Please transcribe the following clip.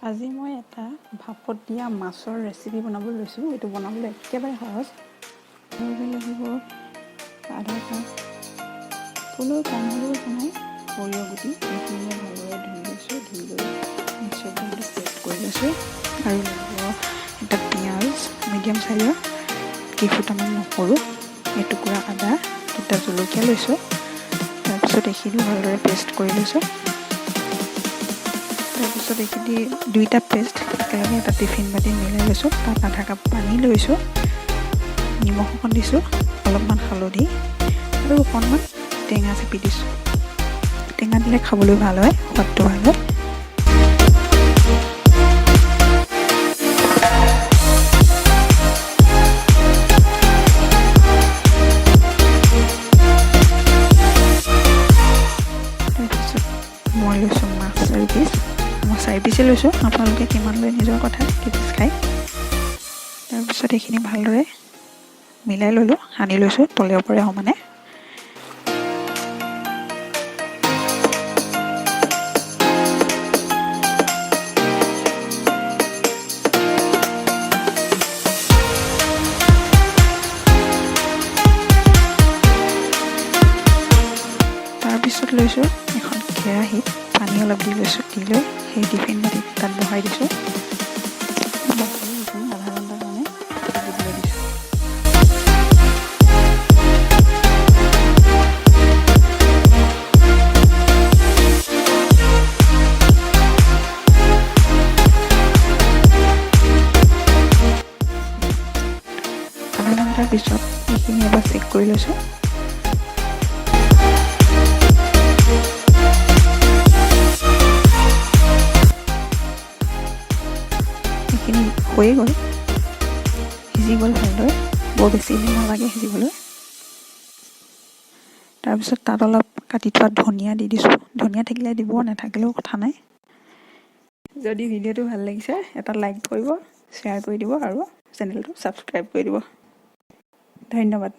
আজি মই এটা ভাপত দিয়া মাছৰ ৰেচিপি বনাবলৈ লৈছোঁ। এইটো বনাবলৈ একেবাৰে সহজ। লাগিব আধা কাপ ফুলৰ কম হ'লেও বনাই সৰিয়হ গুটি এইখিনি মই ভালদৰে ধুই লৈছোঁ। ধুই লৈ মিক্সাৰ গ্ৰাইণ্ডাৰত পেষ্ট কৰি লৈছোঁ। আৰু লাগিব এটা পিঁয়াজ মিডিয়াম চাইজৰ, কেইফুটামান নহৰু, এটুকুৰা আদা, দুটা জলকীয়া লৈছোঁ। তাৰপিছত এইখিনি ভালদৰে পেষ্ট কৰি লৈছোঁ। তাৰপিছত এইখিনি দুইটা পেষ্ট একেলগে এটা টিফিন বাতিত মিলাই লৈছোঁ। তাত আধা কাপ পানী লৈছোঁ, নিমখ অকণ দিছোঁ, অলপমান হালধি আৰু অকণমান টেঙা চেপি দিছোঁ। টেঙা দিলে খাবলৈ ভাল হয়, সোৱাদটো ভাল হয়। তাৰপিছত মই লৈছোঁ মাছ 4 পিচ। মই 4 পিচে লৈছোঁ, আপোনালোকে কিমান লৈ নিজৰ কথা, কি পিচ খায়। তাৰপিছত এইখিনি ভালদৰে মিলাই ল'লোঁ, সানি লৈছোঁ তলে ওপৰে সমানে। তাৰপিছত লৈছোঁ এখন কেৰাহীত পানী অলপ দি লৈছোঁ। দি লৈ সেই টিফিন বাতিত তাত বহাই দিছোঁ। আধা ঘণ্টাৰ কাৰণে দিবলৈ দিছোঁ। আধা ঘণ্টাৰ পিছত এইখিনি এবাৰ চেক কৰি লৈছোঁ। এইখিনি হৈয়ে গ'ল, সিজি গ'ল ভালদৰে, বৰ বেছি দিন নালাগে সিজিবলৈ। তাৰপিছত তাত অলপ কাটি থোৱা ধনিয়া দি দিছোঁ। ধনিয়া থাকিলে দিব, নাথাকিলেও কথা নাই। যদি ভিডিঅ'টো ভাল লাগিছে এটা লাইক কৰিব, শ্বেয়াৰ কৰি দিব আৰু চেনেলটো ছাবস্ক্ৰাইব কৰি দিব। ধন্যবাদ।